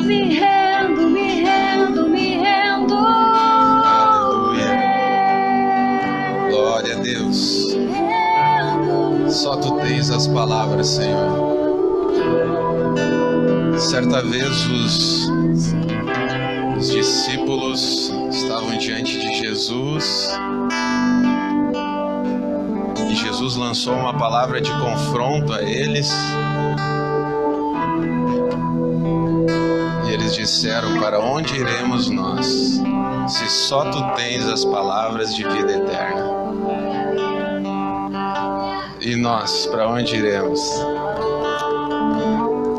me rendo, me rendo, me rendo. Aleluia. Glória a Deus. Só Tu tens as palavras, Senhor. Certa vez os discípulos estavam diante de Jesus e Jesus lançou uma palavra de confronto a eles. E eles disseram: para onde iremos nós, se só Tu tens as palavras de vida eterna? E nós, para onde iremos?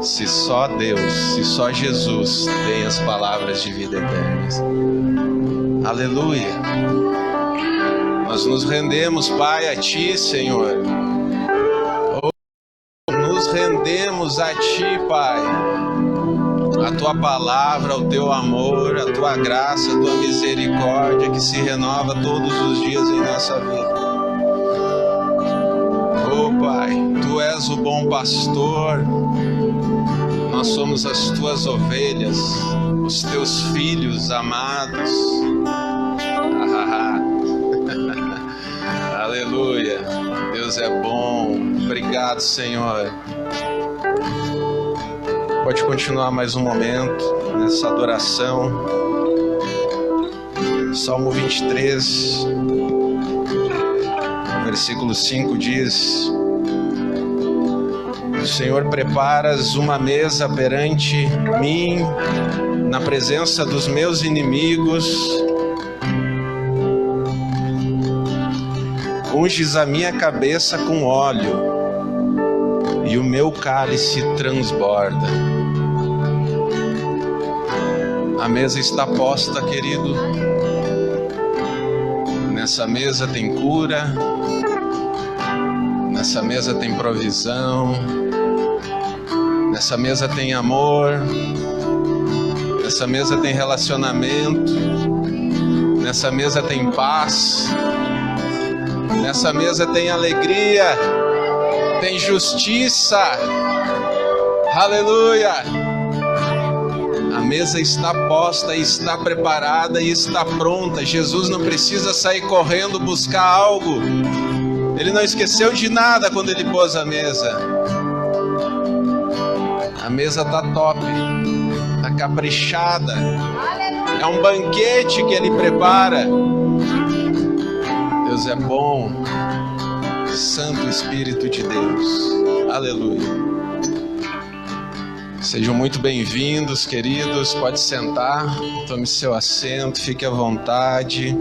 Se só Deus, se só Jesus tem as palavras de vida eterna. Aleluia. Nós nos rendemos, Pai, a Ti, Senhor. Nos rendemos a Ti, Pai. A Tua palavra, o Teu amor, a Tua graça, a Tua misericórdia que se renova todos os dias em nossa vida. Oh, Pai, Tu és o bom pastor. Nós somos as Tuas ovelhas, os Teus filhos amados. Aleluia. Deus é bom. Obrigado, Senhor. Pode continuar mais um momento nessa adoração. Salmo 23, versículo 5 diz: Senhor, preparas uma mesa perante mim, na presença dos meus inimigos. Unges a minha cabeça com óleo, e o meu cálice transborda. A mesa está posta, querido. Nessa mesa tem cura, nessa mesa tem provisão, nessa mesa tem amor, nessa mesa tem relacionamento, nessa mesa tem paz, nessa mesa tem alegria, tem justiça. Aleluia! A mesa está posta, está preparada e está pronta. Jesus não precisa sair correndo buscar algo. Ele não esqueceu de nada quando ele pôs a mesa. A mesa está top, está caprichada. É um banquete que ele prepara. Deus é bom. Santo Espírito de Deus. Aleluia. Sejam muito bem-vindos, queridos. Pode sentar, tome seu assento, fique à vontade.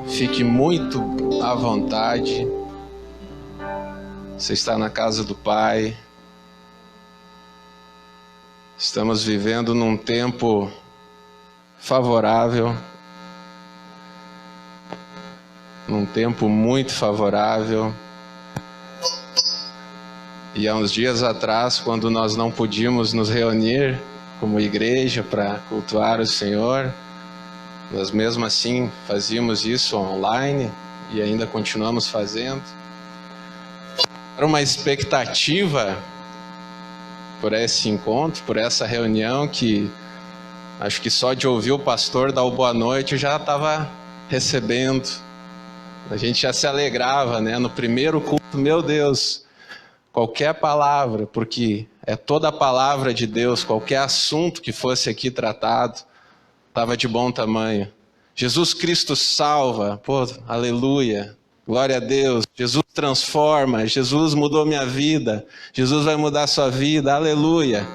Fique muito à vontade. Você está na casa do Pai. Estamos vivendo num tempo favorável. Num tempo muito favorável. E há uns dias atrás, quando nós não podíamos nos reunir como igreja para cultuar o Senhor, nós mesmo assim fazíamos isso online e ainda continuamos fazendo. Era uma expectativa por esse encontro, por essa reunião, que acho que só de ouvir o pastor dar o boa noite eu já estava recebendo. A gente já se alegrava, né? No primeiro culto, meu Deus, qualquer palavra, porque é toda a palavra de Deus, qualquer assunto que fosse aqui tratado, estava de bom tamanho. Jesus Cristo salva, pô, aleluia, glória a Deus. Jesus transforma, Jesus mudou minha vida, Jesus vai mudar a sua vida, aleluia.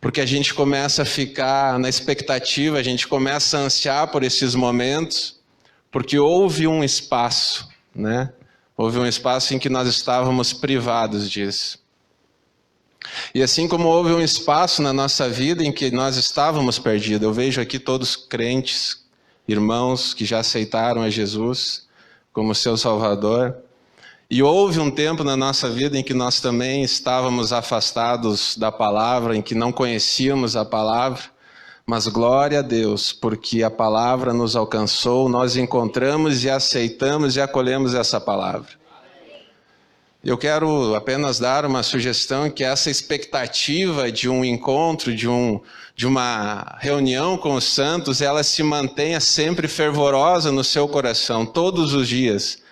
Porque a gente começa a ficar na expectativa, a gente começa a ansiar por esses momentos, porque houve um espaço, né? Houve um espaço em que nós estávamos privados disso. E assim como houve um espaço na nossa vida em que nós estávamos perdidos, eu vejo aqui todos crentes, irmãos que já aceitaram a Jesus como seu Salvador. E houve um tempo na nossa vida em que nós também estávamos afastados da palavra, em que não conhecíamos a palavra. Mas glória a Deus, porque a palavra nos alcançou, nós encontramos e aceitamos e acolhemos essa palavra. Eu quero apenas dar uma sugestão que essa expectativa de um encontro, de uma reunião com os santos, ela se mantenha sempre fervorosa no seu coração, todos os dias.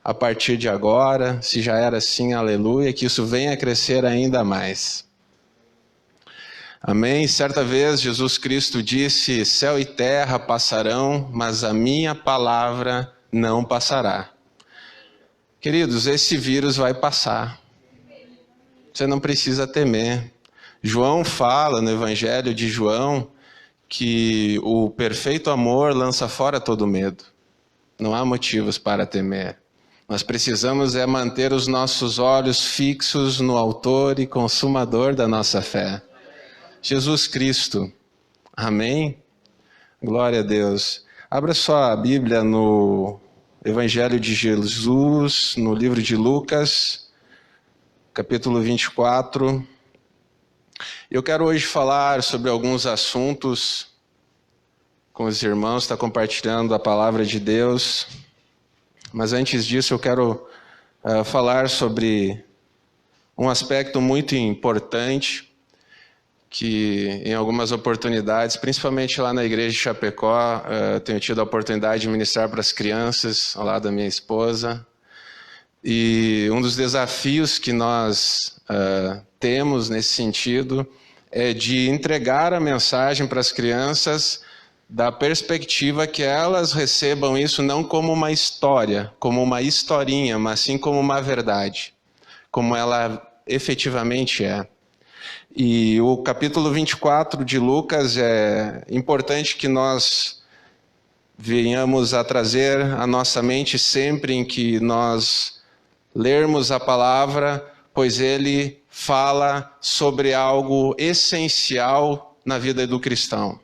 A partir de agora, se já era assim, aleluia, que isso venha a crescer ainda mais. Amém? Certa vez Jesus Cristo disse, céu e terra passarão, mas a minha palavra não passará. Queridos, esse vírus vai passar. Você não precisa temer. João fala no Evangelho de João que o perfeito amor lança fora todo medo. Não há motivos para temer. Nós precisamos manter os nossos olhos fixos no autor e consumador da nossa fé. Jesus Cristo. Amém? Glória a Deus. Abra sua Bíblia no Evangelho de Jesus, no livro de Lucas, capítulo 24. Eu quero hoje falar sobre alguns assuntos com os irmãos, está compartilhando a palavra de Deus. Mas antes disso eu quero falar sobre um aspecto muito importante que em algumas oportunidades, principalmente lá na igreja de Chapecó, tenho tido a oportunidade de ministrar para as crianças, ao lado da minha esposa. E um dos desafios que nós temos nesse sentido é de entregar a mensagem para as crianças da perspectiva que elas recebam isso não como uma história, como uma historinha, mas sim como uma verdade, como ela efetivamente é. E o capítulo 24 de Lucas é importante que nós venhamos a trazer à nossa mente sempre em que nós lermos a palavra, pois ele fala sobre algo essencial na vida do cristão.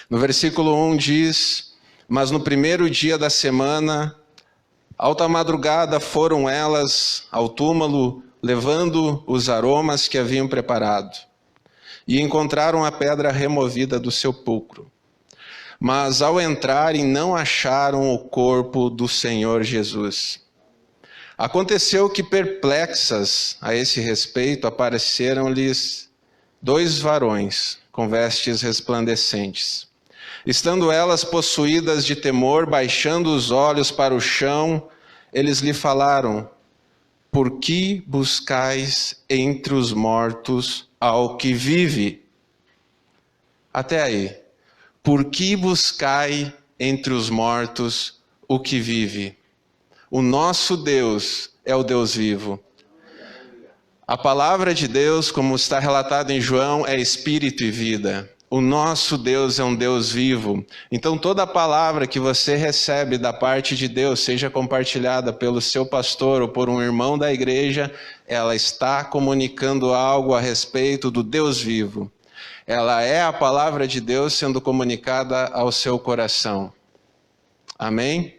No versículo 1 diz, mas no primeiro dia da semana, alta madrugada foram elas ao túmulo, levando os aromas que haviam preparado, e encontraram a pedra removida do sepulcro. Mas ao entrarem não acharam o corpo do Senhor Jesus. Aconteceu que perplexas a esse respeito apareceram-lhes 2 varões com vestes resplandecentes. Estando elas possuídas de temor, baixando os olhos para o chão, eles lhe falaram, por que buscais entre os mortos ao que vive? Até aí. Por que buscai entre os mortos o que vive? O nosso Deus é o Deus vivo. A palavra de Deus, como está relatado em João, é espírito e vida. O nosso Deus é um Deus vivo. Então toda a palavra que você recebe da parte de Deus, seja compartilhada pelo seu pastor ou por um irmão da igreja, ela está comunicando algo a respeito do Deus vivo. Ela é a palavra de Deus sendo comunicada ao seu coração. Amém?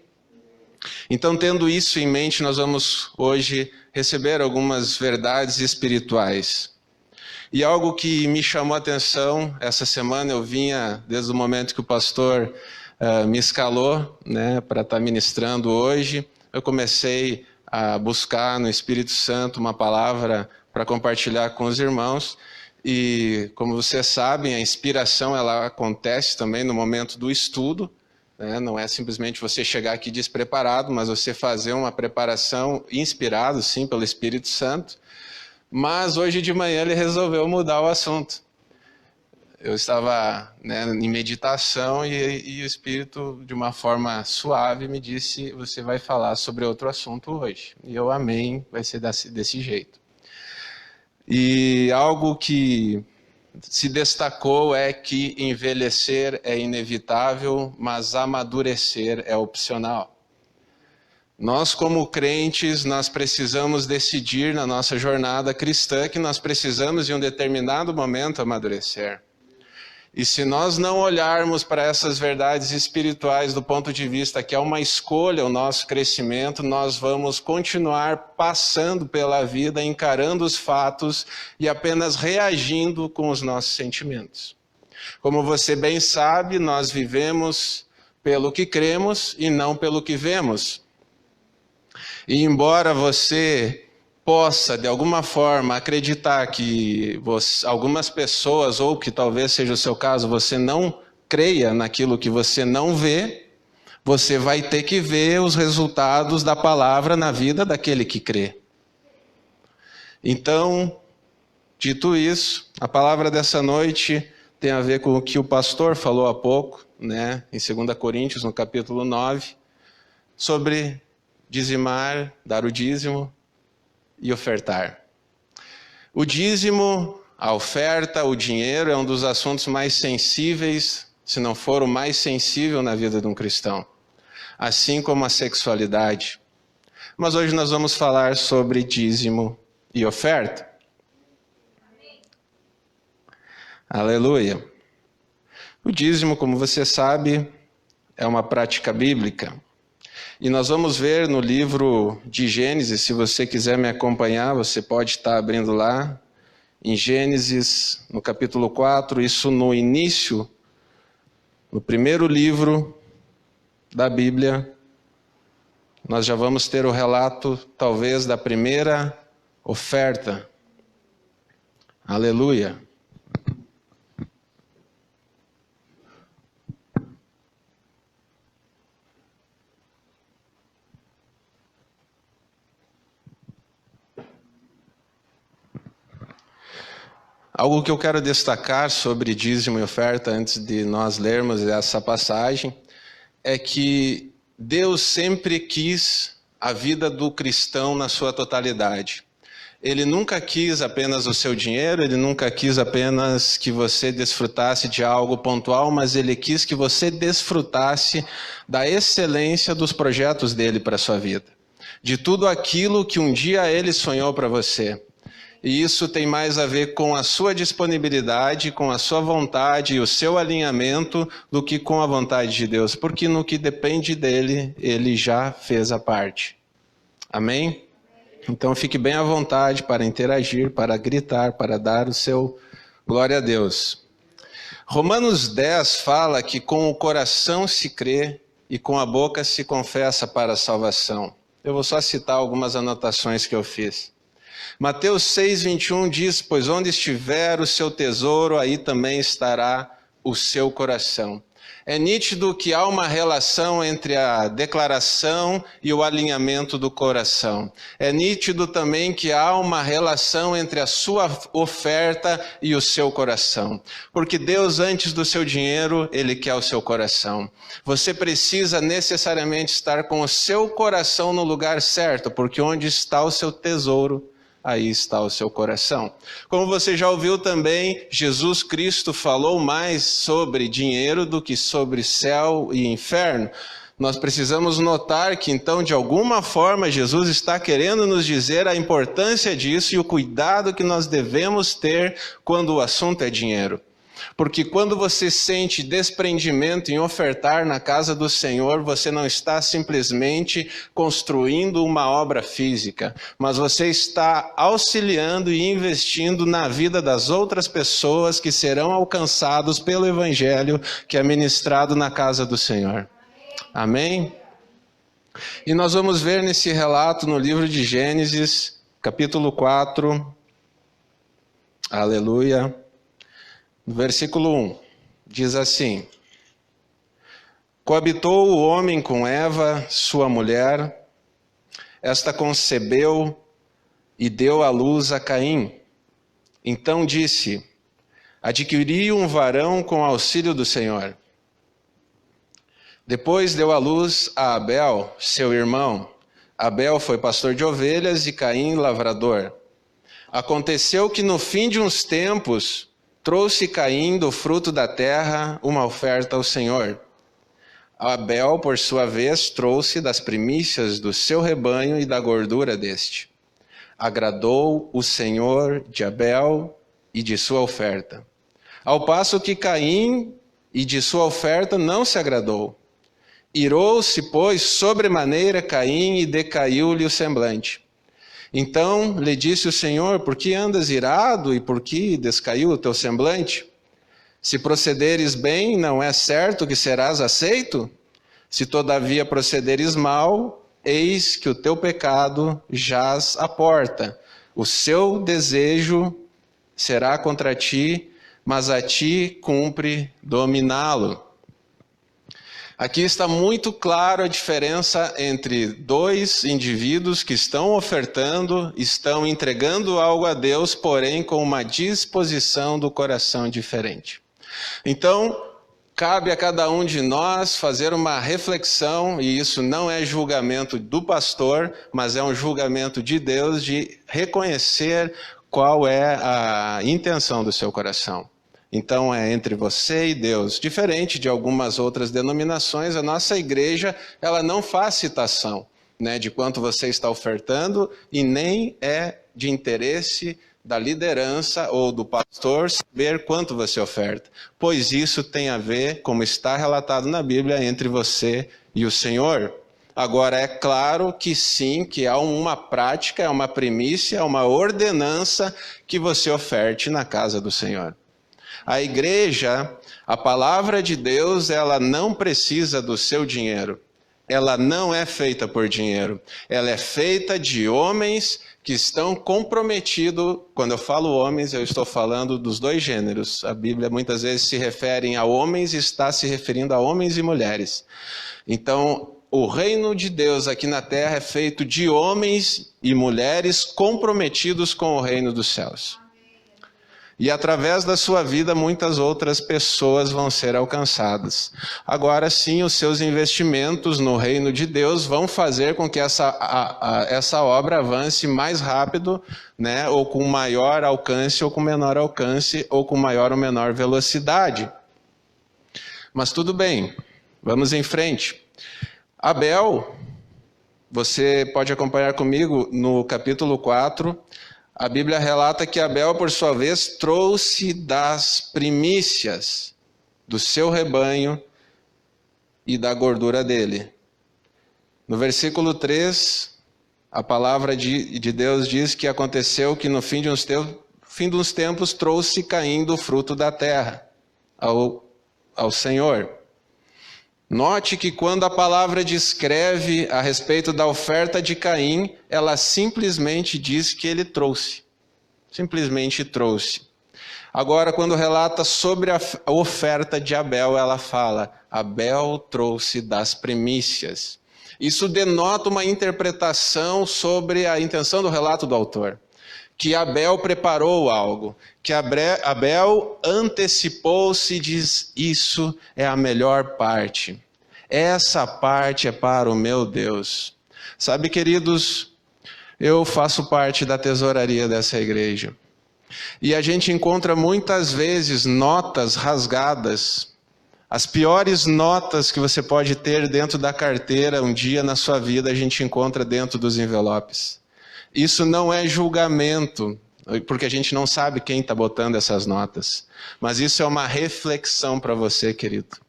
Então, tendo isso em mente, nós vamos hoje receber algumas verdades espirituais. E algo que me chamou a atenção, essa semana eu vinha, desde o momento que o pastor me escalou, né, para estar ministrando hoje, eu comecei a buscar no Espírito Santo uma palavra para compartilhar com os irmãos. E como vocês sabem, a inspiração ela acontece também no momento do estudo, né? Não é simplesmente você chegar aqui despreparado, mas você fazer uma preparação inspirado, sim, pelo Espírito Santo. Mas hoje de manhã ele resolveu mudar o assunto. Eu estava, né, em meditação e o Espírito, de uma forma suave, me disse, você vai falar sobre outro assunto hoje. E eu, amém, vai ser desse jeito. E algo que se destacou é que envelhecer é inevitável, mas amadurecer é opcional. Nós, como crentes, nós precisamos decidir na nossa jornada cristã que nós precisamos, em um determinado momento, amadurecer. E se nós não olharmos para essas verdades espirituais do ponto de vista que é uma escolha o nosso crescimento, nós vamos continuar passando pela vida, encarando os fatos e apenas reagindo com os nossos sentimentos. Como você bem sabe, nós vivemos pelo que cremos e não pelo que vemos. E embora você possa, de alguma forma, acreditar que algumas pessoas, ou que talvez seja o seu caso, você não creia naquilo que você não vê, você vai ter que ver os resultados da palavra na vida daquele que crê. Então, dito isso, a palavra dessa noite tem a ver com o que o pastor falou há pouco, né, em 2 Coríntios, no capítulo 9, sobre dizimar, dar o dízimo e ofertar. O dízimo, a oferta, o dinheiro é um dos assuntos mais sensíveis, se não for o mais sensível na vida de um cristão, assim como a sexualidade. Mas hoje nós vamos falar sobre dízimo e oferta. Aleluia. O dízimo, como você sabe, é uma prática bíblica. E nós vamos ver no livro de Gênesis, se você quiser me acompanhar, você pode estar abrindo lá, em Gênesis, no capítulo 4, isso no início, no primeiro livro da Bíblia, nós já vamos ter o relato, talvez, da primeira oferta. Aleluia. Algo que eu quero destacar sobre dízimo e oferta antes de nós lermos essa passagem é que Deus sempre quis a vida do cristão na sua totalidade. Ele nunca quis apenas o seu dinheiro, ele nunca quis apenas que você desfrutasse de algo pontual, mas ele quis que você desfrutasse da excelência dos projetos dele para a sua vida. De tudo aquilo que um dia ele sonhou para você. E isso tem mais a ver com a sua disponibilidade, com a sua vontade e o seu alinhamento do que com a vontade de Deus. Porque no que depende dele, ele já fez a parte. Amém? Então fique bem à vontade para interagir, para gritar, para dar o seu glória a Deus. Romanos 10 fala que com o coração se crê e com a boca se confessa para a salvação. Eu vou só citar algumas anotações que eu fiz. Mateus 6:21 diz, pois onde estiver o seu tesouro, aí também estará o seu coração. É nítido que há uma relação entre a declaração e o alinhamento do coração. É nítido também que há uma relação entre a sua oferta e o seu coração. Porque Deus, antes do seu dinheiro, Ele quer o seu coração. Você precisa necessariamente estar com o seu coração no lugar certo, porque onde está o seu tesouro, aí está o seu coração. Como você já ouviu também, Jesus Cristo falou mais sobre dinheiro do que sobre céu e inferno. Nós precisamos notar que, então, de alguma forma, Jesus está querendo nos dizer a importância disso e o cuidado que nós devemos ter quando o assunto é dinheiro. Porque quando você sente desprendimento em ofertar na casa do Senhor, você não está simplesmente construindo uma obra física, mas você está auxiliando e investindo na vida das outras pessoas que serão alcançados pelo Evangelho que é ministrado na casa do Senhor. Amém? E nós vamos ver nesse relato no livro de Gênesis, capítulo 4, aleluia. No versículo 1, diz assim: coabitou o homem com Eva, sua mulher, esta concebeu e deu à luz a Caim. Então disse, adquiri um varão com auxílio do Senhor. Depois deu à luz a Abel, seu irmão. Abel foi pastor de ovelhas e Caim lavrador. Aconteceu que no fim de uns tempos, trouxe Caim do fruto da terra uma oferta ao Senhor. Abel, por sua vez, trouxe das primícias do seu rebanho e da gordura deste. Agradou o Senhor de Abel e de sua oferta. Ao passo que Caim e de sua oferta não se agradou. Irou-se, pois, sobremaneira Caim e decaiu-lhe o semblante. Então lhe disse o Senhor, por que andas irado e por que descaiu o teu semblante? Se procederes bem, não é certo que serás aceito? Se todavia procederes mal, eis que o teu pecado jaz à porta. O seu desejo será contra ti, mas a ti cumpre dominá-lo. Aqui está muito claro a diferença entre dois indivíduos que estão ofertando, estão entregando algo a Deus, porém com uma disposição do coração diferente. Então, cabe a cada um de nós fazer uma reflexão, e isso não é julgamento do pastor, mas é um julgamento de Deus, de reconhecer qual é a intenção do seu coração. Então é entre você e Deus. Diferente de algumas outras denominações, a nossa igreja ela não faz citação, né, de quanto você está ofertando, e nem é de interesse da liderança ou do pastor saber quanto você oferta, pois isso tem a ver, como está relatado na Bíblia, entre você e o Senhor. Agora, é claro que sim, que há uma prática, é uma primícia, é uma ordenança que você oferte na casa do Senhor. A igreja, a palavra de Deus, ela não precisa do seu dinheiro. Ela não é feita por dinheiro. Ela é feita de homens que estão comprometidos. Quando eu falo homens, eu estou falando dos dois gêneros. A Bíblia muitas vezes se refere a homens e está se referindo a homens e mulheres. Então, o reino de Deus aqui na terra é feito de homens e mulheres comprometidos com o reino dos céus. E através da sua vida, muitas outras pessoas vão ser alcançadas. Agora sim, os seus investimentos no reino de Deus vão fazer com que essa obra avance mais rápido, né? Ou com maior alcance, ou com menor alcance, ou com maior ou menor velocidade. Mas tudo bem, vamos em frente. Abel, você pode acompanhar comigo no capítulo 4, a Bíblia relata que Abel, por sua vez, trouxe das primícias do seu rebanho e da gordura dele. No versículo 3, a palavra de Deus diz que aconteceu que no fim dos tempos trouxe Caim do fruto da terra ao Senhor. Note que quando a palavra descreve a respeito da oferta de Caim, ela simplesmente diz que ele trouxe. Simplesmente trouxe. Agora, quando relata sobre a oferta de Abel, ela fala: Abel trouxe das primícias. Isso denota uma interpretação sobre a intenção do relato do autor. Que Abel preparou algo, que Abel antecipou-se e diz: isso é a melhor parte. Essa parte é para o meu Deus. Sabe, queridos, eu faço parte da tesouraria dessa igreja. E a gente encontra muitas vezes notas rasgadas. As piores notas que você pode ter dentro da carteira um dia na sua vida, a gente encontra dentro dos envelopes. Isso não é julgamento, porque a gente não sabe quem está botando essas notas. Mas isso é uma reflexão para você, querido.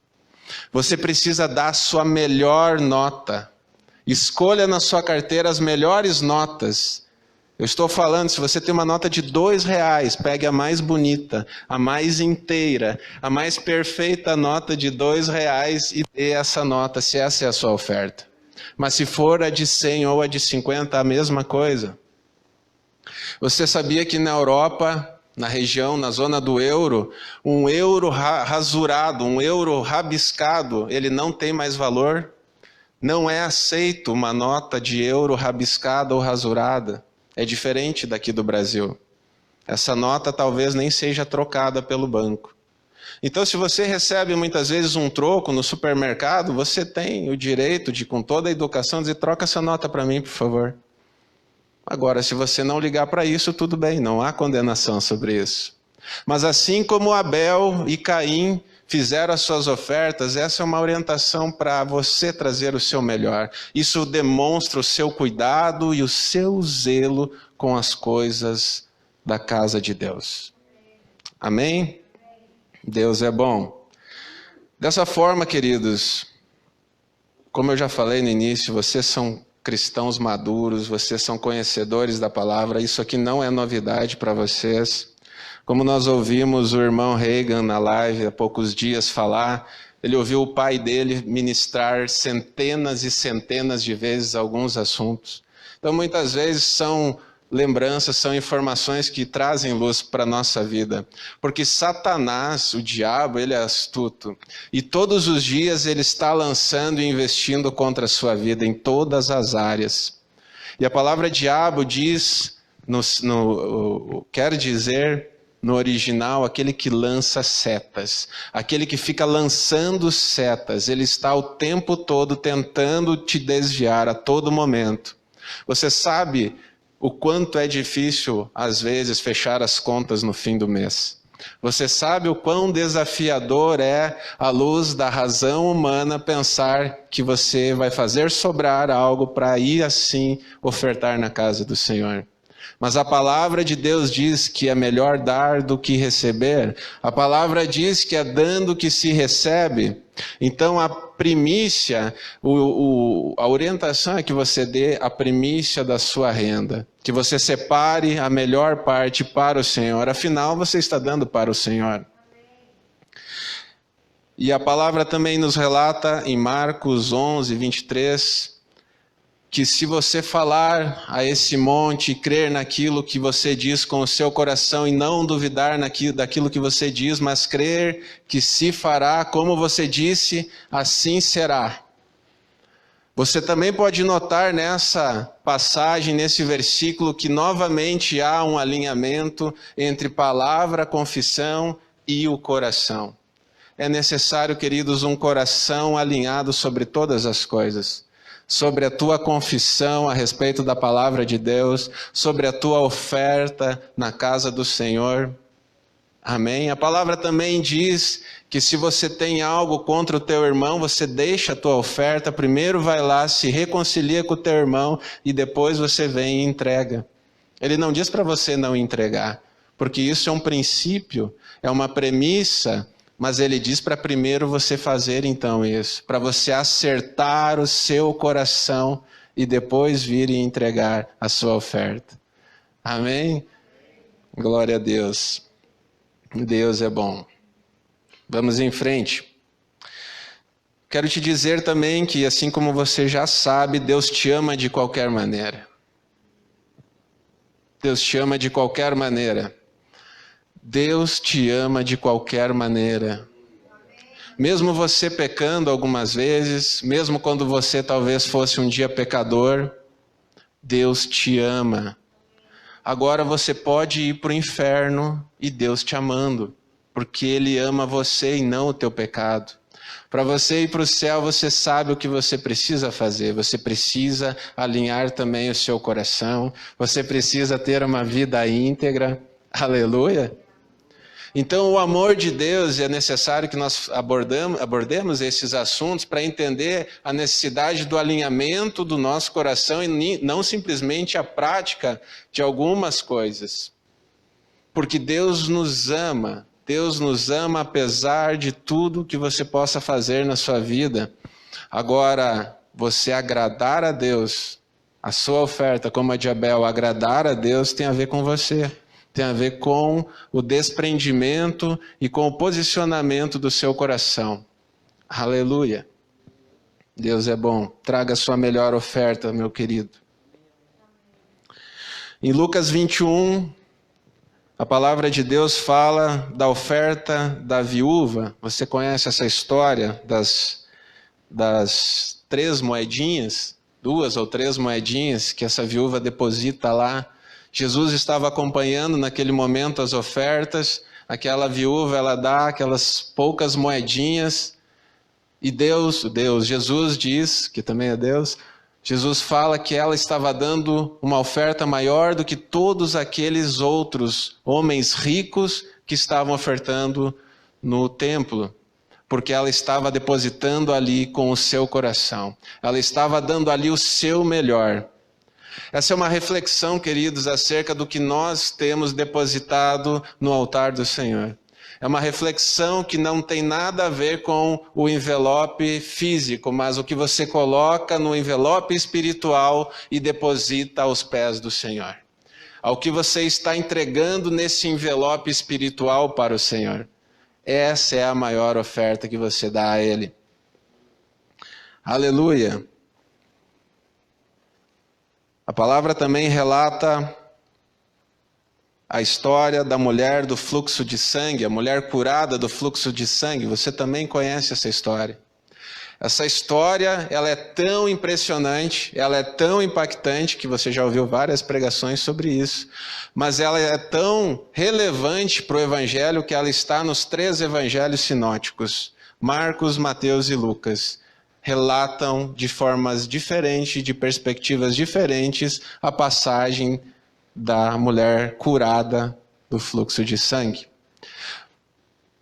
Você precisa dar a sua melhor nota. Escolha na sua carteira as melhores notas. Eu estou falando, se você tem uma nota de R$2, pegue a mais bonita, a mais inteira, a mais perfeita nota de R$2 e dê essa nota, se essa é a sua oferta. Mas se for a de 100 ou a de 50, a mesma coisa. Você sabia que na Europa, na região, na zona do euro, um euro rasurado, um euro rabiscado, ele não tem mais valor? Não é aceito uma nota de euro rabiscada ou rasurada. É diferente daqui do Brasil. Essa nota talvez nem seja trocada pelo banco. Então, se você recebe muitas vezes um troco no supermercado, você tem o direito de, com toda a educação, dizer: troca essa nota para mim, por favor. Agora, se você não ligar para isso, tudo bem, não há condenação sobre isso. Mas assim como Abel e Caim fizeram as suas ofertas, essa é uma orientação para você trazer o seu melhor. Isso demonstra o seu cuidado e o seu zelo com as coisas da casa de Deus. Amém? Deus é bom. Dessa forma, queridos, como eu já falei no início, vocês são cristãos maduros, vocês são conhecedores da palavra, isso aqui não é novidade para vocês. Como nós ouvimos o irmão Reagan na live há poucos dias falar, Ele ouviu o pai dele ministrar centenas e centenas de vezes alguns assuntos. Então, muitas vezes são lembranças, são informações que trazem luz para a nossa vida. Porque Satanás, o diabo, ele é astuto. E todos os dias ele está lançando e investindo contra a sua vida em todas as áreas. E a palavra diabo diz, quer dizer no original, aquele que lança setas. Aquele que fica lançando setas. Ele está o tempo todo tentando te desviar a todo momento. Você sabe o quanto é difícil, às vezes, fechar as contas no fim do mês. Você sabe o quão desafiador é, à luz da razão humana, pensar que você vai fazer sobrar algo para ir assim ofertar na casa do Senhor. Mas a palavra de Deus diz que é melhor dar do que receber. A palavra diz que é dando que se recebe. Então a primícia, a orientação é que você dê a primícia da sua renda. Que você separe a melhor parte para o Senhor. Afinal, você está dando para o Senhor. E a palavra também nos relata em Marcos 11, 23... que se você falar a esse monte e crer naquilo que você diz com o seu coração e não duvidar daquilo que você diz, mas crer que se fará como você disse, assim será. Você também pode notar nessa passagem, nesse versículo, que novamente há um alinhamento entre palavra, confissão e o coração. É necessário, queridos, um coração alinhado sobre todas as coisas. Sobre a tua confissão a respeito da palavra de Deus, sobre a tua oferta na casa do Senhor. Amém? A palavra também diz que se você tem algo contra o teu irmão, você deixa a tua oferta, primeiro vai lá, se reconcilia com o teu irmão e depois você vem e entrega. Ele não diz para você não entregar, porque isso é um princípio, é uma premissa. Mas ele diz para primeiro você fazer então isso, para você acertar o seu coração e depois vir e entregar a sua oferta. Amém? Glória a Deus. Deus é bom. Vamos em frente. Quero te dizer também que, assim como você já sabe, Deus te ama de qualquer maneira. Deus te ama de qualquer maneira. Deus te ama de qualquer maneira. Mesmo você pecando algumas vezes, mesmo quando você talvez fosse um dia pecador, Deus te ama. Agora você pode ir para o inferno e Deus te amando, porque Ele ama você e não o teu pecado. Para você ir para o céu, você sabe o que você precisa fazer. Você precisa alinhar também o seu coração. Você precisa ter uma vida íntegra. Aleluia! Então, o amor de Deus, é necessário que nós abordemos esses assuntos para entender a necessidade do alinhamento do nosso coração e não simplesmente a prática de algumas coisas. Porque Deus nos ama apesar de tudo que você possa fazer na sua vida. Agora, você agradar a Deus, a sua oferta como a de Abel, agradar a Deus tem a ver com você. Tem a ver com o desprendimento e com o posicionamento do seu coração. Aleluia. Deus é bom. Traga a sua melhor oferta, meu querido. Em Lucas 21, a palavra de Deus fala da oferta da viúva. Você conhece essa história das 3 moedinhas? 2 ou 3 moedinhas que essa viúva deposita lá. Jesus estava acompanhando naquele momento as ofertas, aquela viúva, ela dá aquelas poucas moedinhas, e Jesus diz, que também é Deus, Jesus fala que ela estava dando uma oferta maior do que todos aqueles outros homens ricos que estavam ofertando no templo, porque ela estava depositando ali com o seu coração, ela estava dando ali o seu melhor. Essa é uma reflexão, queridos, acerca do que nós temos depositado no altar do Senhor. É uma reflexão que não tem nada a ver com o envelope físico, mas o que você coloca no envelope espiritual e deposita aos pés do Senhor. Ao que você está entregando nesse envelope espiritual para o Senhor. Essa é a maior oferta que você dá a Ele. Aleluia! A palavra também relata a história da mulher do fluxo de sangue, a mulher curada do fluxo de sangue. Você também conhece essa história. Essa história, ela é tão impressionante, ela é tão impactante, que você já ouviu várias pregações sobre isso, mas ela é tão relevante para o Evangelho que ela está nos 3 evangelhos sinóticos. Marcos, Mateus e Lucas relatam de formas diferentes, de perspectivas diferentes, a passagem da mulher curada do fluxo de sangue.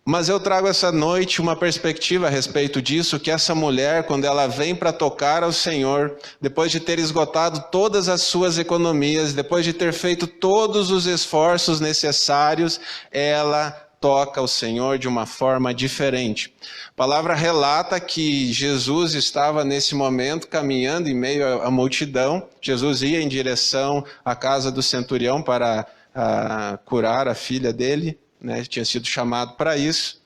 Mas eu trago essa noite uma perspectiva a respeito disso, que essa mulher, quando ela vem para tocar ao Senhor, depois de ter esgotado todas as suas economias, depois de ter feito todos os esforços necessários, ela toca ao Senhor de uma forma diferente. A palavra relata que Jesus estava nesse momento caminhando em meio à multidão. Jesus ia em direção à casa do centurião para curar a filha dele. Tinha sido chamado para isso,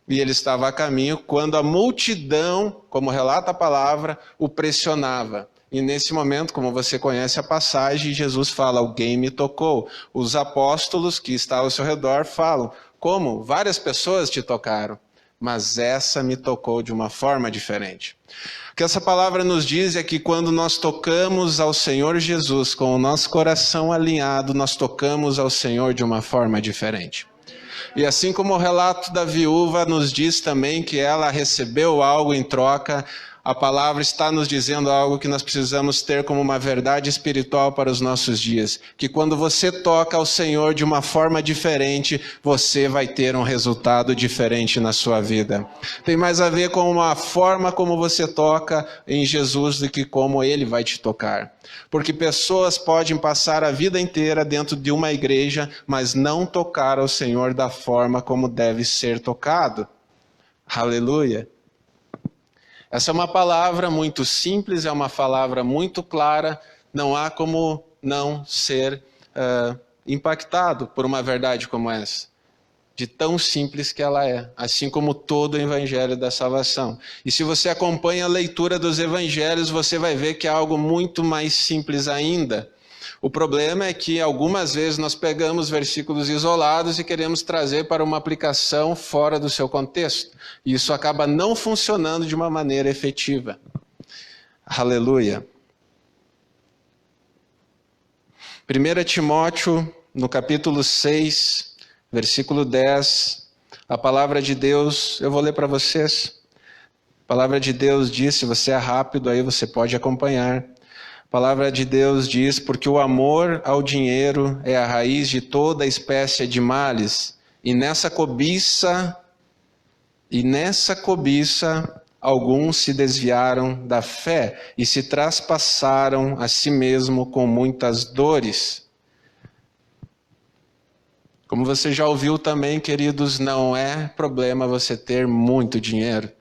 e ele estava a caminho quando a multidão, como relata a palavra, o pressionava. E nesse momento, como você conhece a passagem, Jesus fala: alguém me tocou. Os apóstolos que estavam ao seu redor falam: como? Várias pessoas te tocaram, mas essa me tocou de uma forma diferente. O que essa palavra nos diz é que quando nós tocamos ao Senhor Jesus com o nosso coração alinhado, nós tocamos ao Senhor de uma forma diferente. E assim como o relato da viúva nos diz também que ela recebeu algo em troca, a palavra está nos dizendo algo que nós precisamos ter como uma verdade espiritual para os nossos dias. Que quando você toca ao Senhor de uma forma diferente, você vai ter um resultado diferente na sua vida. Tem mais a ver com a forma como você toca em Jesus do que como Ele vai te tocar. Porque pessoas podem passar a vida inteira dentro de uma igreja, mas não tocar ao Senhor da forma como deve ser tocado. Aleluia! Essa é uma palavra muito simples, é uma palavra muito clara, não há como não ser impactado por uma verdade como essa, de tão simples que ela é, assim como todo o evangelho da salvação. E se você acompanha a leitura dos evangelhos, você vai ver que é algo muito mais simples ainda. O problema é que algumas vezes nós pegamos versículos isolados e queremos trazer para uma aplicação fora do seu contexto. E isso acaba não funcionando de uma maneira efetiva. Aleluia. 1 Timóteo, no capítulo 6, versículo 10, a palavra de Deus, eu vou ler para vocês. A palavra de Deus diz, se você é rápido aí você pode acompanhar. A palavra de Deus diz: porque o amor ao dinheiro é a raiz de toda espécie de males, e nessa cobiça alguns se desviaram da fé e se traspassaram a si mesmo com muitas dores. Como você já ouviu também, queridos, não é problema você ter muito dinheiro.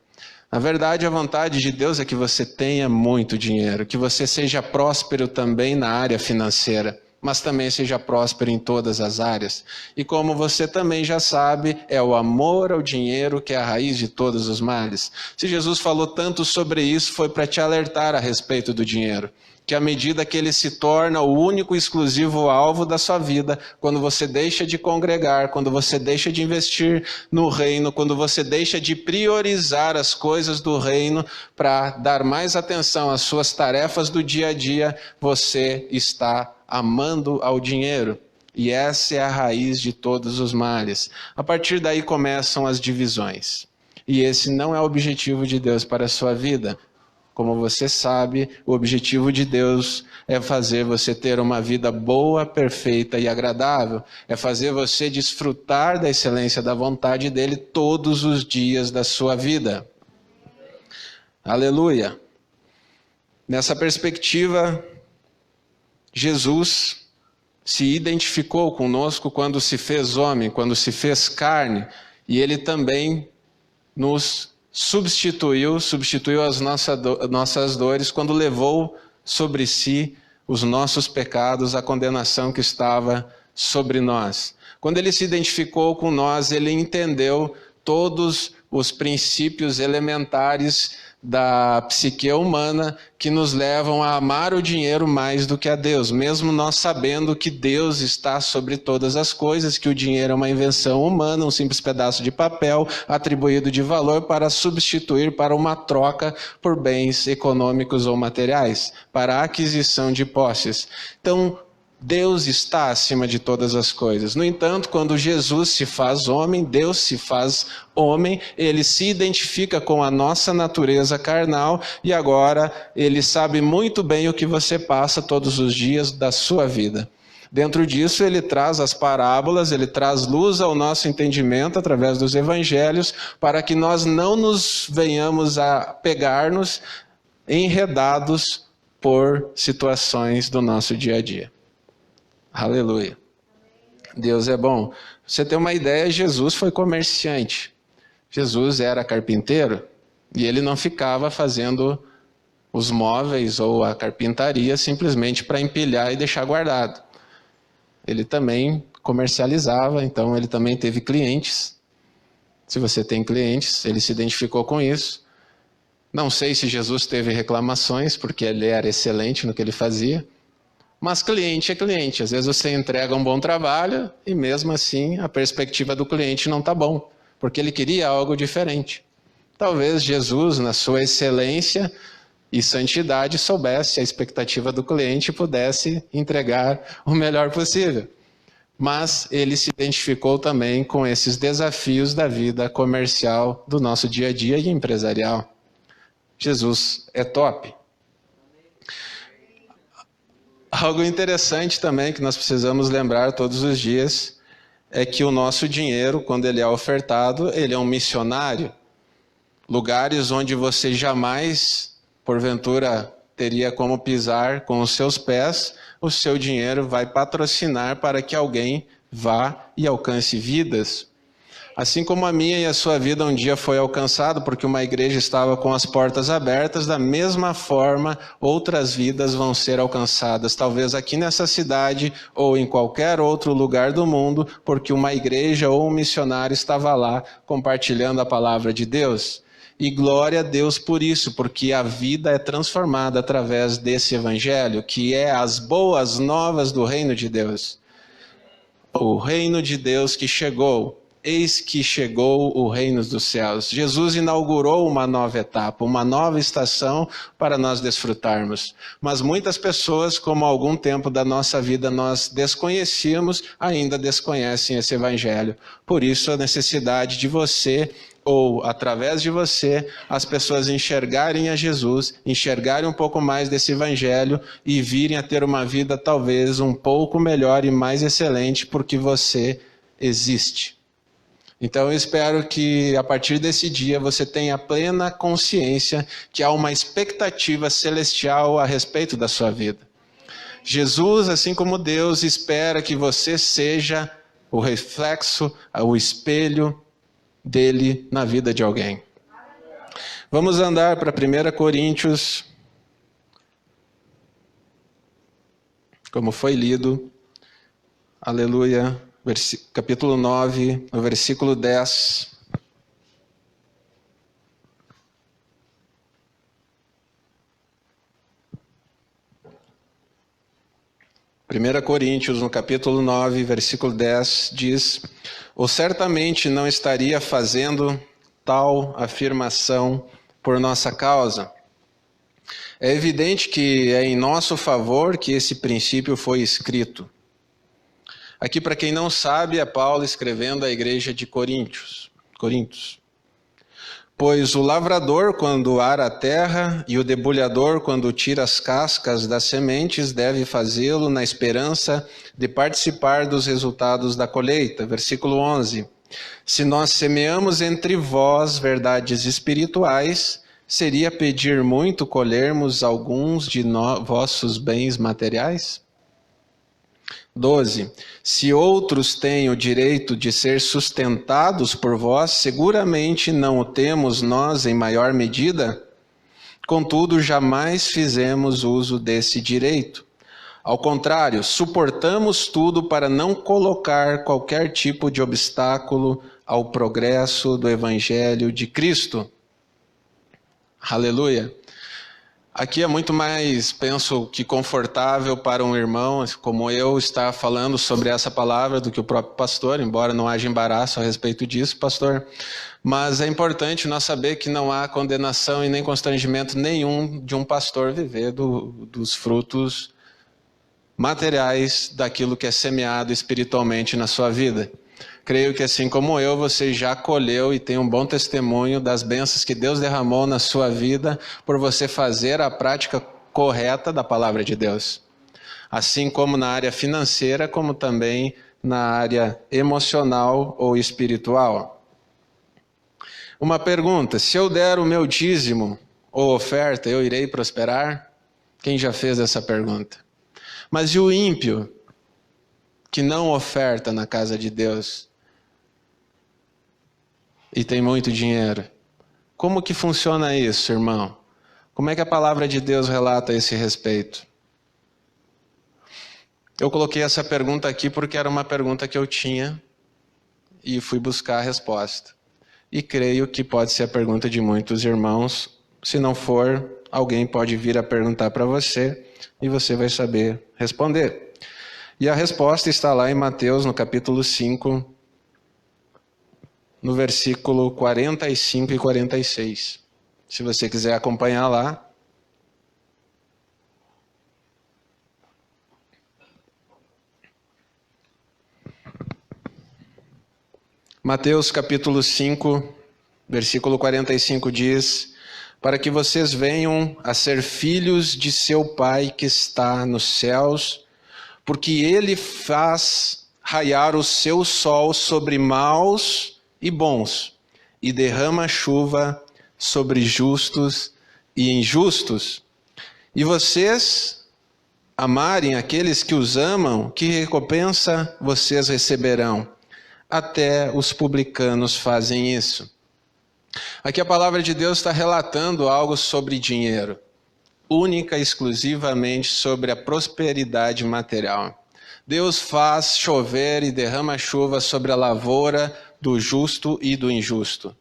Na verdade, a vontade de Deus é que você tenha muito dinheiro, que você seja próspero também na área financeira, mas também seja próspero em todas as áreas. E como você também já sabe, é o amor ao dinheiro que é a raiz de todos os males. Se Jesus falou tanto sobre isso, foi para te alertar a respeito do dinheiro. Que à medida que ele se torna o único e exclusivo alvo da sua vida, quando você deixa de congregar, quando você deixa de investir no reino, quando você deixa de priorizar as coisas do reino para dar mais atenção às suas tarefas do dia a dia, você está amando ao dinheiro. E essa é a raiz de todos os males. A partir daí começam as divisões. E esse não é o objetivo de Deus para a sua vida. Como você sabe, o objetivo de Deus é fazer você ter uma vida boa, perfeita e agradável. É fazer você desfrutar da excelência da vontade dele todos os dias da sua vida. Aleluia! Nessa perspectiva, Jesus se identificou conosco quando se fez homem, quando se fez carne, e ele também nos substituiu as nossas dores quando levou sobre si os nossos pecados, a condenação que estava sobre nós. Quando ele se identificou com nós, ele entendeu todos os princípios elementares da psique humana que nos levam a amar o dinheiro mais do que a Deus, mesmo nós sabendo que Deus está sobre todas as coisas, que o dinheiro é uma invenção humana, um simples pedaço de papel atribuído de valor para substituir para uma troca por bens econômicos ou materiais, para a aquisição de posses. Então, Deus está acima de todas as coisas. No entanto, quando Jesus se faz homem, Deus se faz homem, ele se identifica com a nossa natureza carnal e agora ele sabe muito bem o que você passa todos os dias da sua vida. Dentro disso, ele traz as parábolas, ele traz luz ao nosso entendimento através dos evangelhos, para que nós não nos venhamos a pegar-nos enredados por situações do nosso dia a dia. Aleluia. Deus é bom. Pra você ter uma ideia, Jesus foi comerciante. Jesus era carpinteiro e ele não ficava fazendo os móveis ou a carpintaria simplesmente para empilhar e deixar guardado. Ele também comercializava, então ele também teve clientes. Se você tem clientes, ele se identificou com isso. Não sei se Jesus teve reclamações, porque ele era excelente no que ele fazia. Mas cliente é cliente. Às vezes você entrega um bom trabalho e mesmo assim a perspectiva do cliente não está bom, porque ele queria algo diferente. Talvez Jesus, na sua excelência e santidade, soubesse a expectativa do cliente e pudesse entregar o melhor possível. Mas ele se identificou também com esses desafios da vida comercial do nosso dia a dia e empresarial. Jesus é top. Algo interessante também que nós precisamos lembrar todos os dias é que o nosso dinheiro, quando ele é ofertado, ele é um missionário. Lugares onde você jamais, porventura, teria como pisar com os seus pés, o seu dinheiro vai patrocinar para que alguém vá e alcance vidas. Assim como a minha e a sua vida um dia foi alcançado porque uma igreja estava com as portas abertas, da mesma forma outras vidas vão ser alcançadas, talvez aqui nessa cidade ou em qualquer outro lugar do mundo, porque uma igreja ou um missionário estava lá compartilhando a palavra de Deus. E glória a Deus por isso, porque a vida é transformada através desse evangelho, que é as boas novas do reino de Deus. O reino de Deus que chegou. Eis que chegou o reino dos céus. Jesus inaugurou uma nova etapa, uma nova estação para nós desfrutarmos. Mas muitas pessoas, como há algum tempo da nossa vida nós desconhecíamos, ainda desconhecem esse evangelho. Por isso a necessidade de você, ou através de você, as pessoas enxergarem a Jesus, enxergarem um pouco mais desse evangelho e virem a ter uma vida talvez um pouco melhor e mais excelente porque você existe. Então eu espero que a partir desse dia você tenha plena consciência que há uma expectativa celestial a respeito da sua vida. Jesus, assim como Deus, espera que você seja o reflexo, o espelho dele na vida de alguém. Vamos andar para 1 Coríntios, como foi lido. Aleluia. Capítulo 9, no versículo 10. Primeira Coríntios, no capítulo 9, versículo 10, diz: ou certamente não estaria fazendo tal afirmação por nossa causa. É evidente que é em nosso favor que esse princípio foi escrito. Aqui, para quem não sabe, é Paulo escrevendo à igreja de Coríntios. Pois o lavrador, quando ara a terra, e o debulhador, quando tira as cascas das sementes, deve fazê-lo na esperança de participar dos resultados da colheita. Versículo 11. Se nós semeamos entre vós verdades espirituais, seria pedir muito colhermos alguns de vossos bens materiais? 12. Se outros têm o direito de ser sustentados por vós, seguramente não o temos nós em maior medida? Contudo, jamais fizemos uso desse direito. Ao contrário, suportamos tudo para não colocar qualquer tipo de obstáculo ao progresso do Evangelho de Cristo. Aleluia! Aqui é muito mais, penso que confortável para um irmão como eu estar falando sobre essa palavra do que o próprio pastor, embora não haja embaraço a respeito disso, pastor. Mas é importante nós saber que não há condenação e nem constrangimento nenhum de um pastor viver dos frutos materiais daquilo que é semeado espiritualmente na sua vida. Creio que assim como eu, você já colheu e tem um bom testemunho das bênçãos que Deus derramou na sua vida por você fazer a prática correta da palavra de Deus. Assim como na área financeira, como também na área emocional ou espiritual. Uma pergunta: se eu der o meu dízimo ou oferta, eu irei prosperar? Quem já fez essa pergunta? Mas e o ímpio que não oferta na casa de Deus e tem muito dinheiro? Como que funciona isso, irmão? Como é que a palavra de Deus relata a esse respeito? Eu coloquei essa pergunta aqui porque era uma pergunta que eu tinha e fui buscar a resposta. E creio que pode ser a pergunta de muitos irmãos. Se não for, alguém pode vir a perguntar para você e você vai saber responder. E a resposta está lá em Mateus, no capítulo 5, no versículo 45 e 46. Se você quiser acompanhar lá. Mateus capítulo 5, versículo 45 diz: para que vocês venham a ser filhos de seu Pai que está nos céus, porque Ele faz raiar o seu sol sobre maus e bons, e derrama chuva sobre justos e injustos. E vocês amarem aqueles que os amam, que recompensa vocês receberão? Até os publicanos fazem isso. Aqui a palavra de Deus está relatando algo sobre dinheiro, única e exclusivamente sobre a prosperidade material. Deus faz chover e derrama chuva sobre a lavoura do justo e do injusto.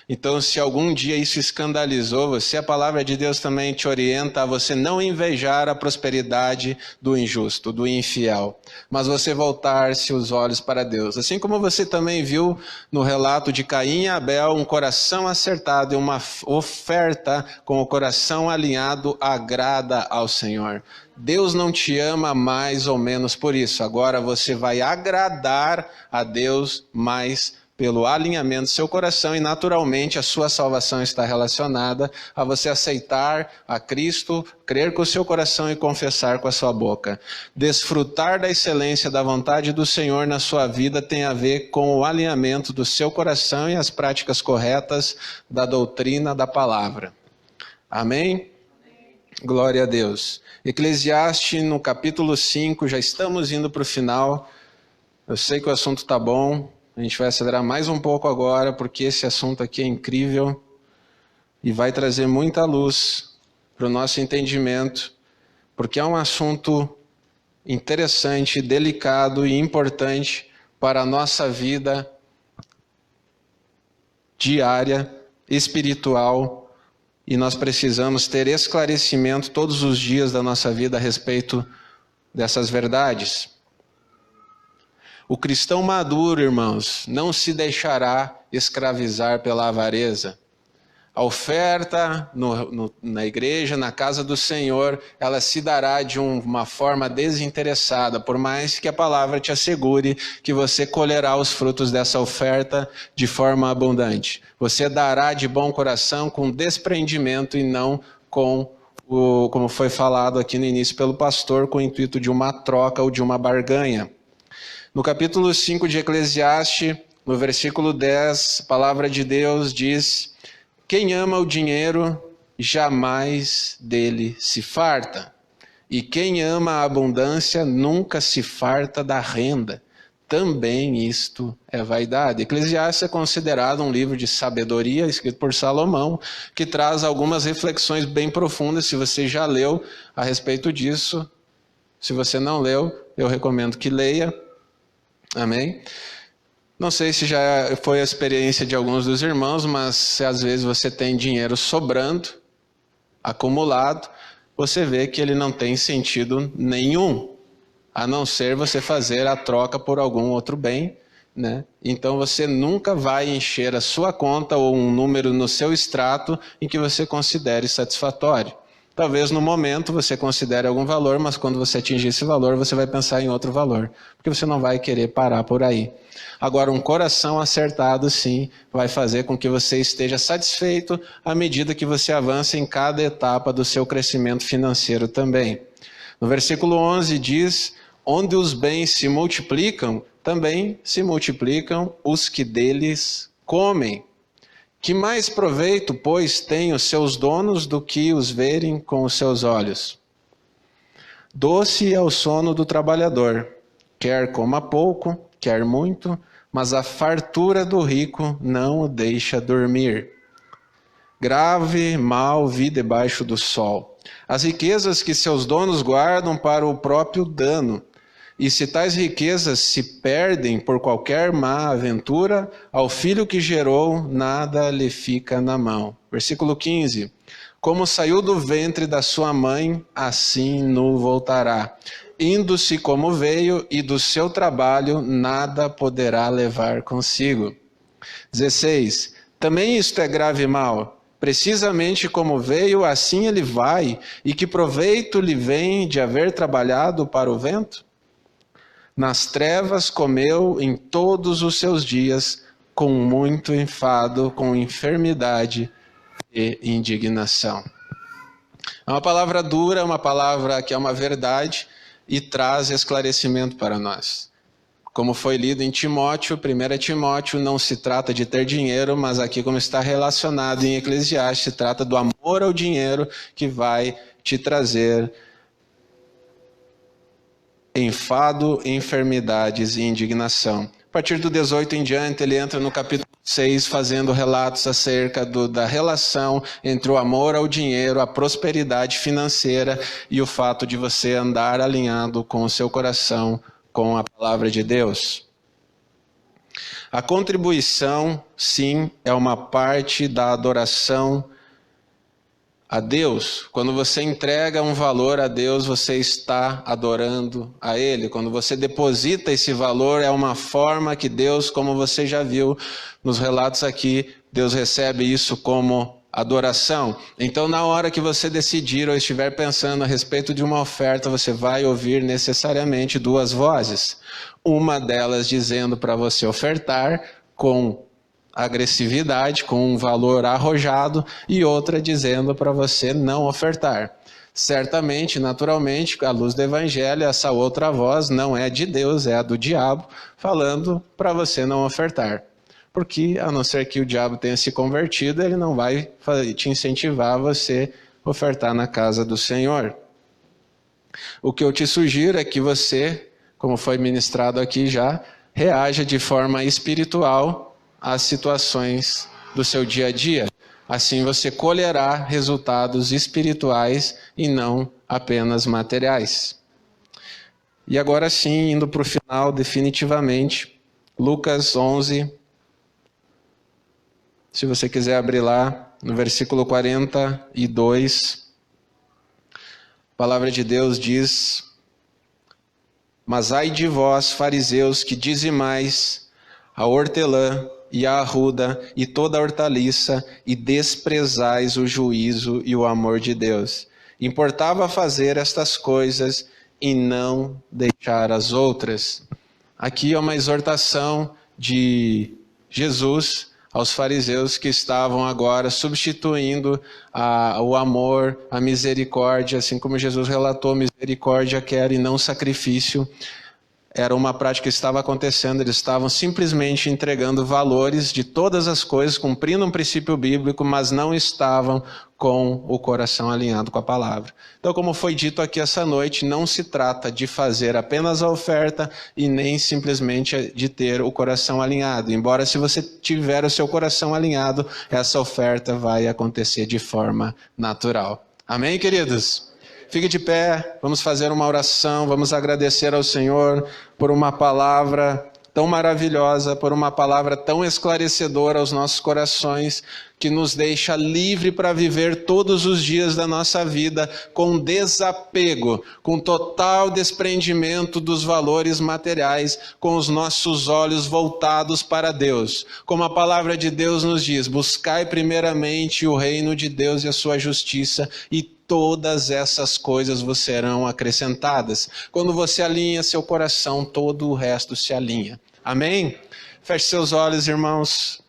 Então, se algum dia isso escandalizou você, a palavra de Deus também te orienta a você não invejar a prosperidade do injusto, do infiel, mas você voltar-se os olhos para Deus. Assim como você também viu no relato de Caim e Abel, um coração acertado e uma oferta com o coração alinhado agrada ao Senhor. Deus não te ama mais ou menos por isso. Agora você vai agradar a Deus mais pelo alinhamento do seu coração, e naturalmente a sua salvação está relacionada a você aceitar a Cristo, crer com o seu coração e confessar com a sua boca. Desfrutar da excelência da vontade do Senhor na sua vida tem a ver com o alinhamento do seu coração e as práticas corretas da doutrina da palavra. Amém? Glória a Deus. Eclesiastes no capítulo 5, já estamos indo para o final. Eu sei que o assunto está bom. A gente vai acelerar mais um pouco agora, porque esse assunto aqui é incrível e vai trazer muita luz para o nosso entendimento, porque é um assunto interessante, delicado e importante para a nossa vida diária, espiritual, e nós precisamos ter esclarecimento todos os dias da nossa vida a respeito dessas verdades. O cristão maduro, irmãos, não se deixará escravizar pela avareza. A oferta na igreja, na casa do Senhor, ela se dará de uma forma desinteressada, por mais que a palavra te assegure que você colherá os frutos dessa oferta de forma abundante. Você dará de bom coração, com desprendimento e não com como foi falado aqui no início pelo pastor, com o intuito de uma troca ou de uma barganha. No capítulo 5 de Eclesiastes, no versículo 10, a palavra de Deus diz: quem ama o dinheiro, jamais dele se farta. E quem ama a abundância, nunca se farta da renda. Também isto é vaidade. Eclesiastes é considerado um livro de sabedoria, escrito por Salomão, que traz algumas reflexões bem profundas. Se você já leu a respeito disso, se você não leu, eu recomendo que leia. Amém? Não sei se já foi a experiência de alguns dos irmãos, mas se às vezes você tem dinheiro sobrando, acumulado, você vê que ele não tem sentido nenhum, a não ser você fazer a troca por algum outro bem, né? Então você nunca vai encher a sua conta ou um número no seu extrato em que você considere satisfatório. Talvez no momento você considere algum valor, mas quando você atingir esse valor, você vai pensar em outro valor, porque você não vai querer parar por aí. Agora, um coração acertado, sim, vai fazer com que você esteja satisfeito à medida que você avança em cada etapa do seu crescimento financeiro também. No versículo 11 diz: onde os bens se multiplicam, também se multiplicam os que deles comem. Que mais proveito, pois, têm os seus donos do que os verem com os seus olhos? Doce é o sono do trabalhador, quer coma pouco, quer muito, mas a fartura do rico não o deixa dormir. Grave mal vi debaixo do sol as riquezas que seus donos guardam para o próprio dano. E se tais riquezas se perdem por qualquer má aventura, ao filho que gerou, nada lhe fica na mão. Versículo 15. Como saiu do ventre da sua mãe, assim no voltará. Indo-se como veio, e do seu trabalho nada poderá levar consigo. 16. Também isto é grave mal. Precisamente como veio, assim ele vai, e que proveito lhe vem de haver trabalhado para o vento? Nas trevas comeu em todos os seus dias, com muito enfado, com enfermidade e indignação. É uma palavra dura, uma palavra que é uma verdade e traz esclarecimento para nós. Como foi lido em Timóteo, 1 Timóteo, não se trata de ter dinheiro, mas aqui como está relacionado em Eclesiastes, se trata do amor ao dinheiro que vai te trazer enfado, enfermidades e indignação. A partir do 18 em diante, ele entra no capítulo 6, fazendo relatos acerca da relação entre o amor ao dinheiro, a prosperidade financeira e o fato de você andar alinhado com o seu coração com a palavra de Deus. A contribuição, sim, é uma parte da adoração a Deus. Quando você entrega um valor a Deus, você está adorando a Ele. Quando você deposita esse valor, é uma forma que Deus, como você já viu nos relatos aqui, Deus recebe isso como adoração. Então, na hora que você decidir ou estiver pensando a respeito de uma oferta, você vai ouvir necessariamente duas vozes. Uma delas dizendo para você ofertar com agressividade, com um valor arrojado, e outra dizendo para você não ofertar. Certamente, naturalmente, à luz do Evangelho, essa outra voz não é de Deus, é a do diabo, falando para você não ofertar. Porque, a não ser que o diabo tenha se convertido, ele não vai te incentivar a você ofertar na casa do Senhor. O que eu te sugiro é que você, como foi ministrado aqui já, reaja de forma espiritual às situações do seu dia a dia. Assim você colherá resultados espirituais e não apenas materiais. E agora sim, indo para o final definitivamente, Lucas 11, se você quiser abrir lá, no versículo 42, a palavra de Deus diz: mas ai de vós, fariseus, que dizimais a hortelã e a arruda e toda a hortaliça, e desprezais o juízo e o amor de Deus. Importava fazer estas coisas e não deixar as outras. Aqui é uma exortação de Jesus aos fariseus que estavam agora substituindo o amor, a misericórdia, assim como Jesus relatou, misericórdia quer e não sacrifício. Era uma prática que estava acontecendo, eles estavam simplesmente entregando valores de todas as coisas, cumprindo um princípio bíblico, mas não estavam com o coração alinhado com a palavra. Então, como foi dito aqui essa noite, não se trata de fazer apenas a oferta e nem simplesmente de ter o coração alinhado. Embora se você tiver o seu coração alinhado, essa oferta vai acontecer de forma natural. Amém, queridos? Fique de pé, vamos fazer uma oração, vamos agradecer ao Senhor por uma palavra tão maravilhosa, por uma palavra tão esclarecedora aos nossos corações, que nos deixa livre para viver todos os dias da nossa vida com desapego, com total desprendimento dos valores materiais, com os nossos olhos voltados para Deus. Como a palavra de Deus nos diz: buscai primeiramente o reino de Deus e a sua justiça, e todas essas coisas vos serão acrescentadas. Quando você alinha seu coração, todo o resto se alinha. Amém? Feche seus olhos, irmãos.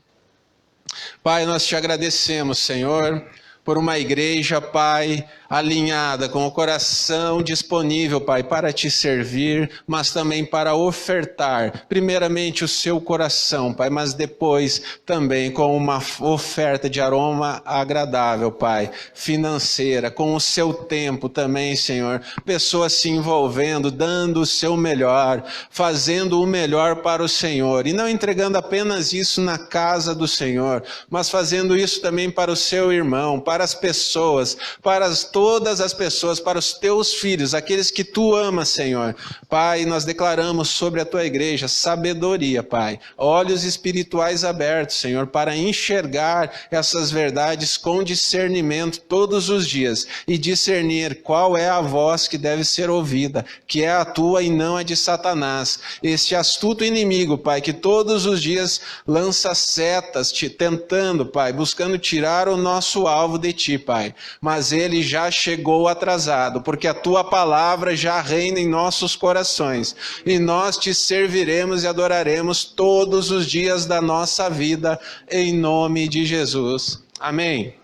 Pai, nós te agradecemos, Senhor, por uma igreja, Pai, alinhada, com o coração disponível, Pai, para te servir, mas também para ofertar, primeiramente o seu coração, Pai, mas depois também com uma oferta de aroma agradável, Pai, financeira, com o seu tempo também, Senhor, pessoas se envolvendo, dando o seu melhor, fazendo o melhor para o Senhor, e não entregando apenas isso na casa do Senhor, mas fazendo isso também para o seu irmão, para as pessoas, para todas as pessoas, para os teus filhos, aqueles que tu amas, Senhor. Pai, nós declaramos sobre a tua igreja sabedoria, Pai, olhos espirituais abertos, Senhor, para enxergar essas verdades com discernimento todos os dias e discernir qual é a voz que deve ser ouvida, que é a tua e não a de Satanás, esse astuto inimigo, Pai, que todos os dias lança setas, tentando, Pai, buscando tirar o nosso alvo de ti, Pai, mas ele já chegou atrasado, porque a tua palavra já reina em nossos corações, e nós te serviremos e adoraremos todos os dias da nossa vida, em nome de Jesus. Amém.